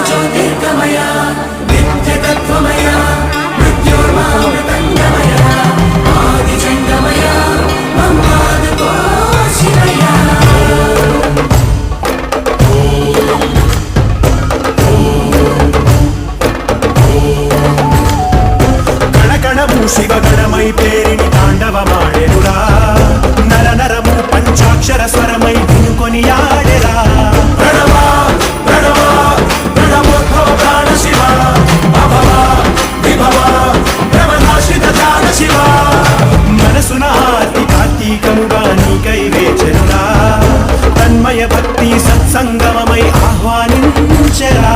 జ్యోతిర్గమయ నిత్యతత్వమయ మృత్యోర్మామృతంగమయ ఆదిజంగమయ మమ్మాదుకో శివయ కణకణము శివగణమై పేరిని తాండవమాడెనురా నర నరము పంచాక్షర స్వరమై వినుకొని ఆడెరా ప్రణవ ప్రణవ ప్రణవోద్భవ ప్రాణ శివ అభవ విభవ ప్రమదాశ్రిత ధ్యాన శివ మనసున ఆర్తి కార్తీకముగా నీకై వేచెనురా తన్మయ భక్తి సత్సంగమమై ఆహ్వానించెరా